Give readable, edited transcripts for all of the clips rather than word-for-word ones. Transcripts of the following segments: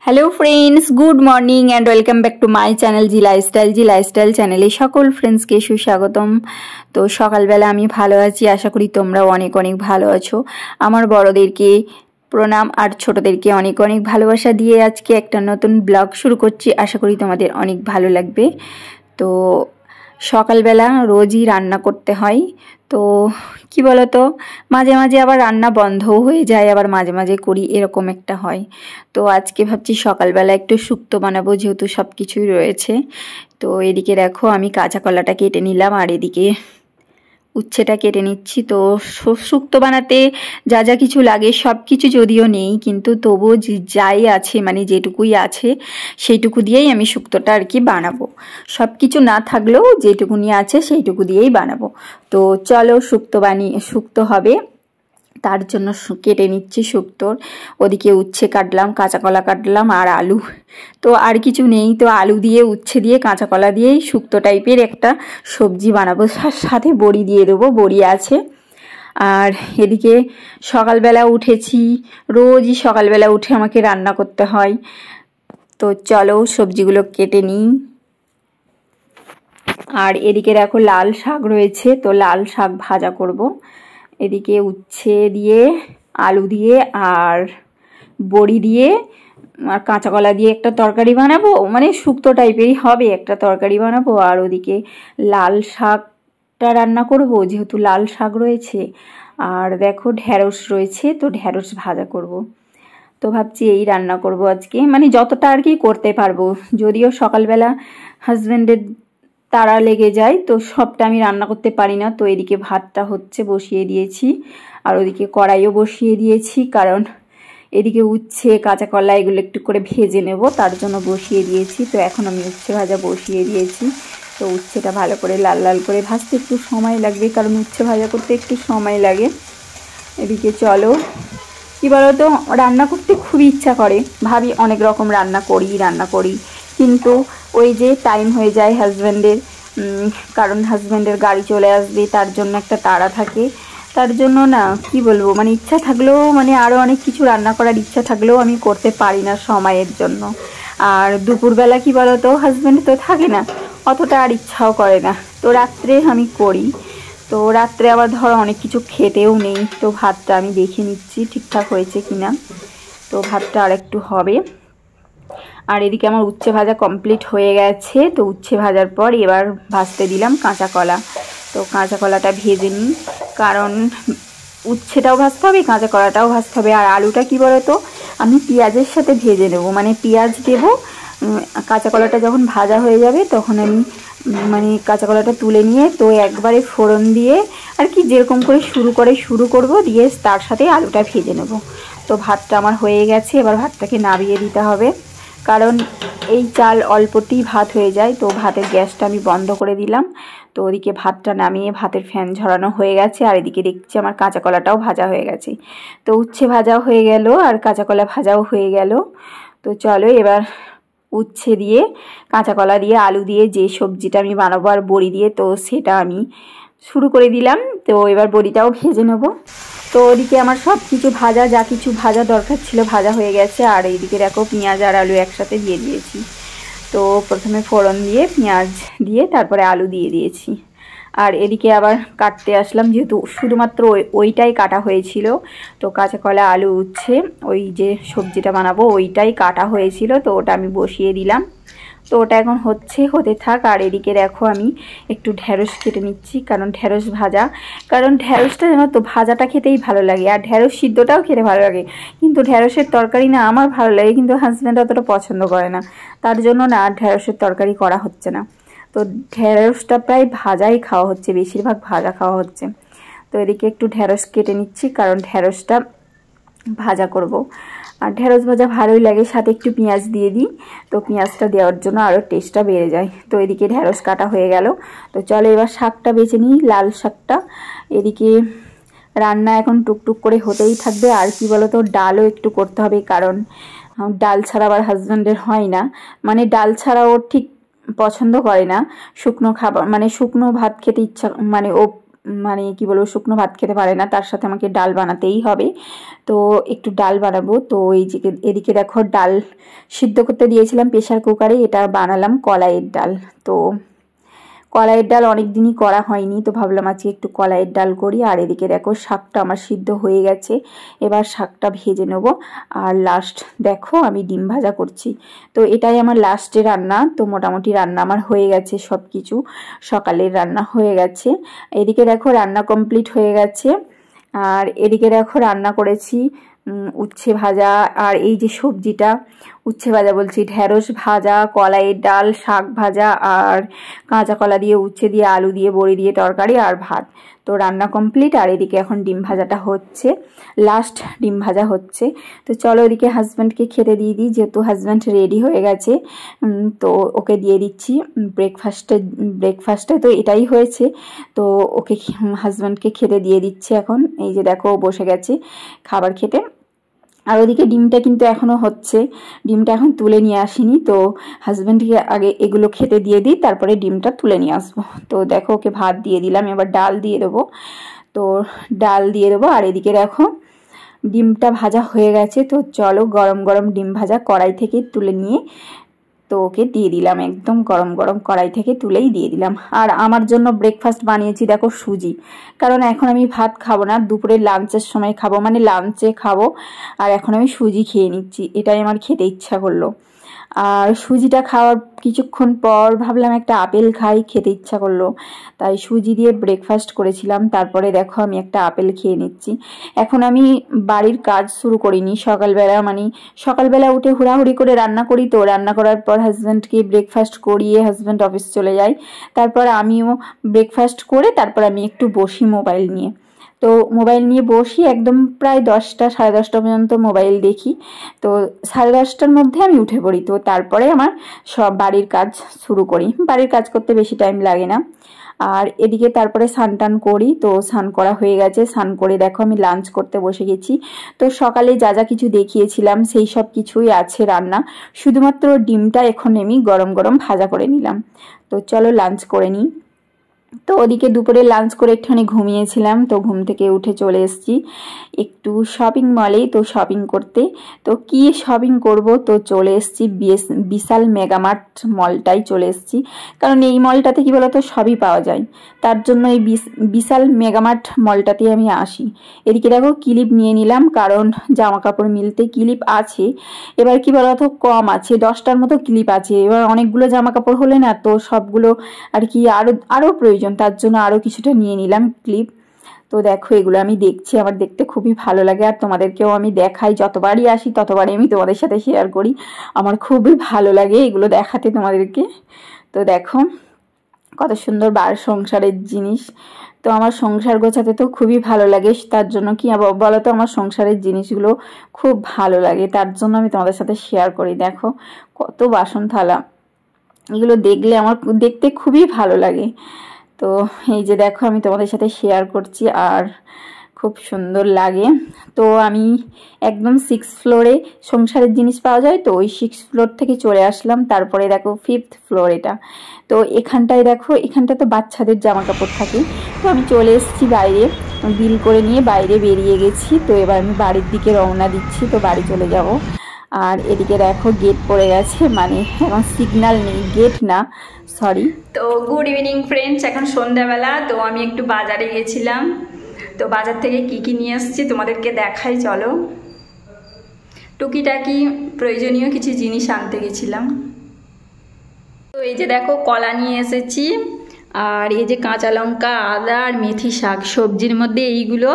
Hello friends, good morning and welcome back to my channel G lifestyle চ্যানেলে সকল ফ্রেন্ডসকে সুস্বাগতম। তো সকালবেলা আমি ভালো আছি, আশা করি তোমরাও অনেক অনেক ভালো আছো। আমার বড়দেরকে প্রণাম আর ছোটদেরকে অনেক অনেক ভালোবাসা দিয়ে আজকে একটা নতুন ব্লগ শুরু করছি। আশা করি তোমাদের অনেক ভালো লাগবে। তো সকালবেলা রোজই রান্না করতে হয়, তো কি বলতো, মাঝে মাঝে আবার রান্না বন্ধও হয়ে যায়, আবার মাঝে মাঝে করি, এরকম একটা হয়। তো আজকে ভাবছি সকালবেলা একটু শুক্তো বানাবো, যেহেতু সব কিছুই রয়েছে। তো এদিকে দেখো আমি কাঁচা কলাটা কেটে নিলাম আর এদিকে উচ্ছেটা কেটে নিচ্ছি। তো শুক্তো বানাতে যা যা কিছু লাগে সব কিছু যদিও নেই, কিন্তু তবুও যাই আছে মানে যেটুকুই আছে সেইটুকু দিয়েই আমি শুক্তোটা আর কি বানাবো। সব কিছু না থাকলেও যেটুকুনি আছে সেইটুকু দিয়েই বানাবো। তো চলো শুক্তো হবে, তার জন্য কেটে নিচ্ছি শুক্তোর। ওদিকে উচ্ছে কাটলাম, কাঁচা কলা কাটলাম আর আলু, তো আর কিছু নেই। তো আলু দিয়ে উচ্ছে দিয়ে কাঁচা কলা দিয়েই শুক্তো টাইপের একটা সবজি বানাবো, সাথে বড়ি দিয়ে দেবো, বড়ি আছে। আর এদিকে সকালবেলা উঠেছি, রোজই সকালবেলা উঠে আমাকে রান্না করতে হয়। তো চলো সবজিগুলো কেটে নিই। আর এদিকে দেখো লাল শাক রয়েছে, তো লাল শাক ভাজা করব। এদিকে উচ্ছে দিয়ে, আলু দিয়ে আর বড়ি দিয়ে আর কাঁচা কলা দিয়ে একটা তরকারি বানাবো, মানে শুক্তো টাইপেরই হবে একটা তরকারি বানাবো। আর ওদিকে লাল শাকটা রান্না করব, যেহেতু লাল শাক রয়েছে। আর দেখো ঢ্যাঁড়স রয়েছে, তো ঢ্যাঁড়স ভাজা করব। তো ভাবছি এই রান্না করব আজকে, মানে যতটা আর কি করতে পারবো। যদিও সকালবেলা হাজব্যান্ডের তাড়া লেগে যায়, তো সবটা আমি রান্না করতে পারি না। তো এদিকে ভাতটা হচ্ছে, বসিয়ে দিয়েছি। আর ওদিকে কড়াইও বসিয়ে দিয়েছি, কারণ এদিকে উচ্ছে কাঁচা কলা এগুলো একটু করে ভেজে নেব, তার জন্য বসিয়ে দিয়েছি। তো এখন আমি উচ্ছে ভাজা বসিয়ে দিয়েছি। তো উচ্ছেটা ভালো করে লাল লাল করে ভাজতে একটু সময় লাগবে, কারণ উচ্ছে ভাজা করতে একটু সময় লাগে। এদিকে চলো, কী বলো তো, রান্না করতে খুবই ইচ্ছা করে, ভাবি অনেক রকম রান্না করি, কিন্তু ওই যে টাইম হয়ে যায় হাজব্যান্ডের, কারণ হাজব্যান্ডের গাড়ি চলে আসবে, তার জন্য একটা তাড়া থাকে। তার জন্য না, কি বলবো, মানে ইচ্ছা থাকলেও, মানে আরও অনেক কিছু রান্না করার ইচ্ছা থাকলেও আমি করতে পারি না সময়ের জন্য। আর দুপুরবেলা কি বলো তো, হাজব্যান্ড তো থাকে না, অতটা আর ইচ্ছাও করে না। তো রাত্রে আমি করি। তো রাত্রে আবার ধরো অনেক কিছু খেতেও নেই, তো ভাতটা আমি দেখে নিচ্ছি ঠিকঠাক হয়েছে কিনা। তো ভাতটা আর একটু হবে। আর এদিকে আমার উচ্ছে ভাজা কমপ্লিট হয়ে গেছে। তো উচ্ছে ভাজার পর এবার ভাজতে দিলাম কাঁচা কলা। তো কাঁচা কলাটা ভেজে নিই, কারণ উচ্ছেটাও ভাজতে হবে, কাঁচা কলাটাও ভাজতে হবে। আর আলুটা কি বলতো, আমি পেঁয়াজের সাথে ভেজে নেব, মানে পেঁয়াজ দেবো। কাঁচা কলাটা যখন ভাজা হয়ে যাবে তখন আমি মানে কাঁচা কলাটা তুলে নিয়ে তো একবারে ফোড়ন দিয়ে আর কি যেরকম করে শুরু করব, দিয়ে তার সাথে আলুটা ভেজে নেব। তো ভাতটা আমার হয়ে গেছে, এবার ভাতটাকে নামিয়ে দিতে হবে, কারণ এই চাল অল্পতেই ভাত হয়ে যায়। তো ভাতের গ্যাসটা আমি বন্ধ করে দিলাম। তো ওদিকে ভাতটা নামিয়ে ভাতের ফ্যান ঝরানো হয়ে গেছে। আর এদিকে দেখছি আমার কাঁচা কলাটাও ভাজা হয়ে গেছে। তো উচ্ছে ভাজাও হয়ে গেল আর কাঁচা কলা ভাজাও হয়ে গেল। তো চলো এবার উচ্ছে দিয়ে, কাঁচা কলা দিয়ে, আলু দিয়ে যে সবজিটা আমি বানাবো আর বড়ি দিয়ে, তো সেটা আমি শুরু করে দিলাম। তো এবার বড়িটাও ভেজে নেব। তো ওদিকে আমার সব কিছু ভাজা, যা কিছু ভাজা দরকার ছিল ভাজা হয়ে গেছে। আর এইদিকে দেখো পেঁয়াজ আর আলু একসাথে দিয়ে দিয়েছি। তো প্রথমে ফোড়ন দিয়ে পেঁয়াজ দিয়ে তারপরে আলু দিয়ে দিয়েছি। আর এদিকে আবার কাটতে আসলাম, যেহেতু শুধুমাত্র ওইটাই কাটা হয়েছিল। তো কাঁচা কলা, আলু, উচ্ছে, ওই যে সবজিটা বানাবো ওইটাই কাটা হয়েছিল, তো ওটা আমি বসিয়ে দিলাম। তো ওটা এখন হতে থাক। আর এদিকে দেখো আমি একটু ঢ্যাঁড়স কেটে নিচ্ছি, কারণ ঢ্যাঁড়স ভাজা, কারণ ঢ্যাঁড়সটা জানো তো ভাজাটা খেতেই ভালো লাগে, আর ঢ্যাঁড়স সিদ্ধটাও খেতে ভালো লাগে। কিন্তু ঢ্যাঁড়সের তরকারি না আমার ভালো লাগে, কিন্তু হাজব্যান্ড অতটা পছন্দ করে না, তার জন্য না ঢ্যাঁড়সের তরকারি করা হচ্ছে না। তো ঢ্যাঁড়সটা প্রায় ভাজাই খাওয়া হচ্ছে, বেশিরভাগ ভাজা খাওয়া হচ্ছে। তো এদিকে একটু ঢ্যাঁড়স কেটে নিচ্ছি, কারণ ঢ্যাঁড়সটা ভাজা করব। আর ঢ্যাঁড়স ভাজা ভালোই লাগে, সাথে একটু পেঁয়াজ দিয়ে দিই, তো পেঁয়াজটা দেওয়ার জন্য আরও টেস্টটা বেড়ে যায়। তো এদিকে ঢ্যাঁড়স কাটা হয়ে গেল। তো চলো এবার শাকটা বেছে নিই, লাল শাকটা। এদিকে রান্না এখন টুকটুক করে হতেই থাকবে। আর কি বলো তো, ডালও একটু করতে হবে, কারণ ডাল ছাড়া আবার হাজব্যান্ডের হয় না, মানে ডাল ছাড়া ও ঠিক পছন্দ করে না শুকনো খাবার, মানে শুকনো ভাত খেতে ইচ্ছা, মানে ও মানে কি বলবো শুকনো ভাত খেতে পারে না, তার সাথে আমাকে ডাল বানাতেই হবে। তো একটু ডাল বানাবো। তো এই যে এদিকে দেখো ডাল সিদ্ধ করতে দিয়েছিলাম প্রেশার কুকারে, এটা বানালাম কলাইয়ের ডাল। তো কলাইয়ের ডাল অনেক দিনই করা হয়নি, তো ভাবলাম আজকে একটু কলাইয়ের ডাল করি। আর এদিকে দেখো শাকটা আমার সিদ্ধ হয়ে গেছে, এবার শাকটা ভেজে নেব। আর লাস্ট দেখো আমি ডিম ভাজা করছি। তো এটাই আমার লাস্টে রান্না। তো মোটামুটি রান্না আমার হয়ে গেছে, সব কিছু সকালের রান্না হয়ে গেছে। এদিকে দেখো রান্না কমপ্লিট হয়ে গেছে। আর এদিকে দেখো রান্না করেছি উচ্ছে ভাজা, আর এই যে সবজিটা উচ্ছে ভাজা বলছি, ঢেঁড়স ভাজা, কলাইয়ের ডাল, শাক ভাজা, আর কাঁচা কলা দিয়ে উচ্ছে দিয়ে আলু দিয়ে বড়ি দিয়ে তরকারি আর ভাত। তো রান্না কমপ্লিট। আর এদিকে এখন ডিম ভাজাটা হচ্ছে, লাস্ট ডিম ভাজা হচ্ছে। তো চলো ওদিকে হাজব্যান্ডকে খেতে দিয়ে দিই, যেহেতু হাজব্যান্ড রেডি হয়ে গেছে। তো ওকে দিয়ে দিচ্ছি ব্রেকফাস্টে তো এটাই হয়েছে। তো ওকে হাজব্যান্ডকে খেতে দিয়ে দিচ্ছে এখন। এই যে দেখো বসে গেছে খাবার খেতে। আর ওদিকে ডিমটা কিন্তু এখনও হচ্ছে, ডিমটা এখন তুলে নিয়ে আসিনি। তো হাজব্যান্ডকে আগে এগুলো খেতে দিয়ে দিই, তারপরে ডিমটা তুলে নিয়ে আসবো। তো দেখো ওকে ভাত দিয়ে দিলাম, এবার ডাল দিয়ে দেবো। তো ডাল দিয়ে দেবো। আর এদিকে দেখো ডিমটা ভাজা হয়ে গেছে। তো চলো গরম গরম ডিম ভাজা কড়াই থেকে তুলে নিয়ে তো ওকে দিয়ে দিলাম, একদম গরম গরম কড়াই থেকে তুলেই দিয়ে দিলাম। আর আমার জন্য ব্রেকফাস্ট বানিয়েছি দেখো সুজি, কারণ এখন আমি ভাত খাবো না, দুপুরে লাঞ্চের সময় খাবো, মানে লাঞ্চে খাবো। আর এখন আমি সুজি খেয়ে নিচ্ছি, এটাই আমার খেতে ইচ্ছা করলো। আর সুজিটা খাওয়ার কিছুক্ষণ পর ভাবলাম একটা আপেল খাই, খেতে ইচ্ছা করলো, তাই সুজি দিয়ে ব্রেকফাস্ট করেছিলাম। তারপরে দেখো আমি একটা আপেল খেয়ে নিচ্ছি। এখন আমি বাড়ির কাজ শুরু করিনি, সকালবেলা উঠে হুড়াহুড়ি করে রান্না করি। তো রান্না করার পর হাজব্যান্ডকে ব্রেকফাস্ট করিয়ে হাজব্যান্ড অফিস চলে যায়। তারপর আমিও ব্রেকফাস্ট করে তারপর আমি একটু বসি মোবাইল নিয়ে। তো মোবাইল নিয়ে বসি একদম প্রায় 10টা সাড়ে 10টা পর্যন্ত মোবাইল দেখি। তো সাড়ে 10টার মধ্যে আমি উঠে পড়ি। তো তারপরে আমার সব বাড়ির কাজ শুরু করি, বাড়ির কাজ করতে বেশি টাইম লাগে না। আর এদিকে তারপরে স্নান টান করি। তো স্নান করা হয়ে গেছে, স্নান করে দেখো আমি লাঞ্চ করতে বসে গেছি। তো সকালে যা যা কিছু দেখিয়েছিলাম সেই সব কিছুই আছে রান্না, শুধুমাত্র ডিমটা এখন আমি গরম গরম ভাজা করে নিলাম। তো চলো লাঞ্চ করে নিই। তো ওদিকে দুপুরে লাঞ্চ করে একটুখানি ঘুমিয়েছিলাম। তো ঘুম থেকে উঠে চলে এসেছি একটু শপিং মলেই, তো শপিং করতে। তো কি শপিং করব, তো চলে এসেছি বিশাল মেগামার্ট মলটাই চলে এসেছি, কারণ এই মলটাতে কি বলতো সবই পাওয়া যায়, তার জন্য এই বিশাল মেগামার্ট মলটাতে আমি আসি। এদিকে দেখো ক্লিপ নিয়ে নিলাম, কারণ জামা কাপড় মিলতে ক্লিপ আছে, এবার কি বলতো কম আছে, 10টার মতো ক্লিপ আছে। এবার অনেকগুলো জামা কাপড় হলে না, তো সবগুলো আর কি আরও প্রয়োজন, তার জন্য আরও কিছুটা নিয়ে নিলাম ক্লিপ। তো দেখো এগুলো আমি দেখছি, আমার দেখতে খুবই ভালো লাগে, আর তোমাদেরকেও আমি দেখাই, যতবারই আসি ততবারই আমি তোমাদের সাথে শেয়ার করি। আমার খুবই ভালো লাগে এগুলো দেখাতে তোমাদেরকে। তো দেখো কত সুন্দর সংসারের জিনিস। তো আমার সংসার গোছাতে তো খুবই ভালো লাগে, তার জন্য কি বলো তো আমার সংসারের জিনিসগুলো খুব ভালো লাগে, তার জন্য আমি তোমাদের সাথে শেয়ার করি। দেখো কত বাসন থালা, এগুলো দেখলে আমার দেখতে খুবই ভালো লাগে। তো এই যে দেখো আমি তোমাদের সাথে শেয়ার করছি, আর খুব সুন্দর লাগে। তো আমি একদম 6th ফ্লোরে সংসারের জিনিস পাওয়া যায়, তো ওই 6th ফ্লোর থেকে চলে আসলাম। তারপরে দেখো 5th ফ্লোর এটা। তো এখানটায় দেখো, এখানটা তো বাচ্চাদের জামা কাপড় থাকে। তো আমি চলে এসেছি বাইরে, বিল করে নিয়ে বাইরে বেরিয়ে গেছি। তো এবার আমি বাড়ির দিকে রওনা দিচ্ছি, তো বাড়ি চলে যাব। আর এদিকে দেখো গেট পড়ে গেছে, মানে এখন সিগন্যাল নেই, গেট না সরি। তো গুড ইভিনিং ফ্রেন্ডস, এখন সন্ধ্যাবেলা। তো আমি একটু বাজারে গেছিলাম, তো বাজার থেকে কি কি নিয়ে এসেছি তোমাদেরকে দেখাই চলো। টুকিটাকি প্রয়োজনীয় কিছু জিনিস আনতে গেছিলাম। তো এই যে দেখো কলা নিয়ে এসেছি, আর এই যে কাঁচা লঙ্কা, আদা আর মেথি শাক, সবজির মধ্যে এইগুলো,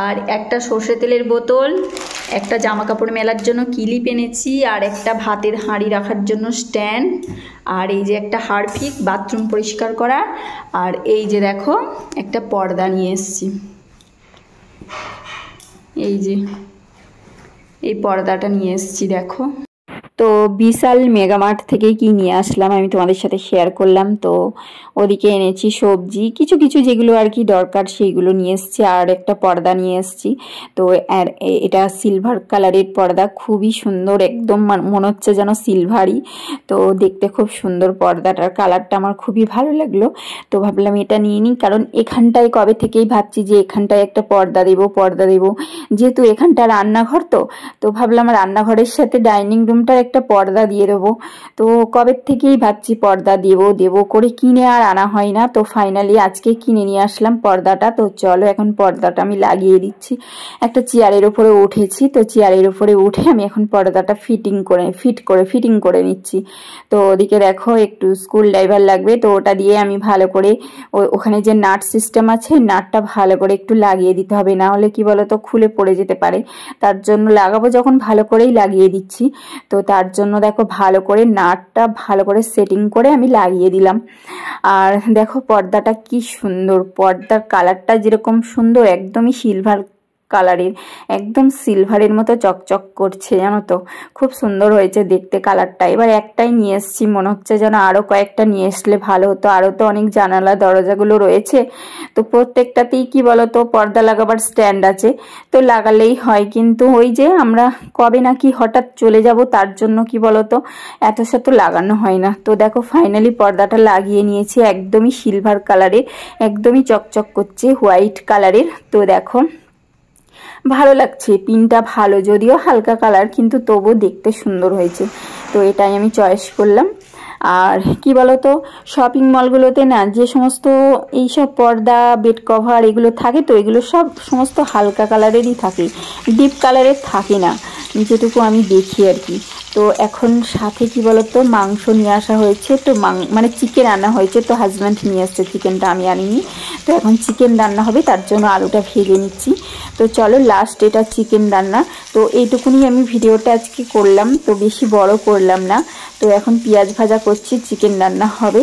আর একটা সর্ষে তেলের বোতল, একটা জামা কাপড় মেলার জন্য ক্লিপ এনেছি, আর একটা ভাতের হাঁড়ি রাখার জন্য স্ট্যান্ড, আর এই যে একটা হারপিক বাথরুম পরিষ্কার করা, আর এই যে দেখো একটা পর্দা নিয়ে এসেছি। এই যে এই পর্দাটা নিয়ে এসেছি দেখো। তো বিশাল মেগামার্ট থেকেই কি নিয়ে আসলাম আমি তোমাদের সাথে শেয়ার করলাম। তো ওদিকে এনেছি সবজি কিছু কিছু যেগুলো আর কি দরকার সেইগুলো নিয়ে এসেছি, আর একটা পর্দা নিয়ে এসেছি। তো আর এটা সিলভার কালারের পর্দা, খুবই সুন্দর, একদম মনে হচ্ছে যেন সিলভারই। তো দেখতে খুব সুন্দর, পর্দাটার কালারটা আমার খুবই ভালো লাগলো। তো ভাবলাম এটা নিয়ে নিই, কারণ এখানটায় কবে থেকেই ভাবছি যে এখানটায় একটা পর্দা দেবো, যেহেতু এখানটা রান্নাঘর। তো ভাবলাম রান্নাঘরের সাথে ডাইনিং রুমটার একটা পর্দা দিয়ে দেবো। তো কবে থেকেই ভাবছি পর্দা দেবো করে, কিনে আর আনা হয় না। তো ফাইনালি আজকে কিনে নিয়ে আসলাম পর্দাটা। তো চলো এখন পর্দাটা আমি লাগিয়ে দিচ্ছি। একটা চেয়ারের উপরে উঠেছি, তো চেয়ারের উপরে উঠে আমি এখন পর্দাটা ফিটিং করে নিচ্ছি। তো ওদিকে দেখো একটু স্কুল ড্রাইভার লাগবে, তো ওটা দিয়ে আমি ভালো করে ওখানে যে নাট সিস্টেম আছে, নাটটা ভালো করে একটু লাগিয়ে দিতে হবে, না হলে কি বলতো খুলে পড়ে যেতে পারে। তার জন্য লাগাবো যখন ভালো করেই লাগিয়ে দিচ্ছি। তো তার জন্য দেখো ভালো করে নাটটা ভালো করে সেটিং করে আমি লাগিয়ে দিলাম। আর দেখো পর্দাটা কি সুন্দর, পর্দার কালারটা যেরকম সুন্দর, একদমই সিলভার কালারের, একদম সিলভারের মতো চকচক করছে, জানো তো, খুব সুন্দর হয়েছে দেখতে কালারটা। এবার একটাই নিয়ে এসেছি, মনে হচ্ছে যেন আরো কয়েকটা নিয়ে আসলে ভালো হতো। আরো তো অনেক জানালা দরজাগুলো রয়েছে, তো প্রত্যেকটাতেই কি বলতো পর্দা লাগাবার স্ট্যান্ড আছে, তো লাগালেই হয়। কিন্তু ওই যে আমরা কবে নাকি হঠাৎ চলে যাব, তার জন্য কি বলতো এত শত লাগানো হয় না। তো দেখো ফাইনালি পর্দাটা লাগিয়ে নিয়েছি, একদমই সিলভার কালারের, একদমই চকচক করছে হোয়াইট কালারের। তো দেখো ভালো লাগছে, পিনটা ভালো, যদিও হালকা কালার কিন্তু তবুও দেখতে সুন্দর হয়েছে। তো এটাই আমি চয়েস করলাম। আর কি বলতো শপিং মলগুলোতে না যে সমস্ত এইসব পর্দা বেড কভার এগুলো থাকে, তো এগুলো সমস্ত হালকা কালারেরই থাকে, ডিপ কালারের থাকে না, যেটুকু আমি দেখি আর কি। তো এখন সাথে কি বলতো মাংস নিয়ে আসা হয়েছে, তো মানে চিকেন আনা হয়েছে, তো হাজব্যান্ড নিয়ে আসছে চিকেনটা, আমি আনিনি। তো এখন চিকেন রান্না হবে, তার জন্য আলুটা ভেজে নিচ্ছি। তো চলো লাস্ট এটা চিকেন রান্না। তো এইটুকুনি আমি ভিডিওটা আজকে করলাম, তো বেশি বড় করলাম না। তো এখন পেঁয়াজ ভাজা করছি, চিকেন রান্না হবে।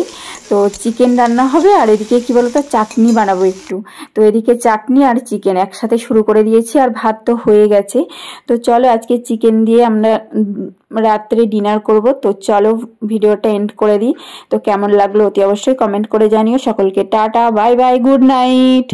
তো চিকেন রান্না হবে, আর এদিকে কি বলতো চাটনি বানাবো একটু। তো এদিকে চাটনি আর চিকেন একসাথে শুরু করে দিয়েছি, আর ভাত তো হয়ে গেছে। তো চলো আজকে চিকেন দিয়ে আমরা রাত্রে ডিনার করব। তো চলো ভিডিওটা এন্ড করে দিই। তো কেমন লাগলো অতি অবশ্যই কমেন্ট করে জানিও। সকলকে tata, bye bye, good night.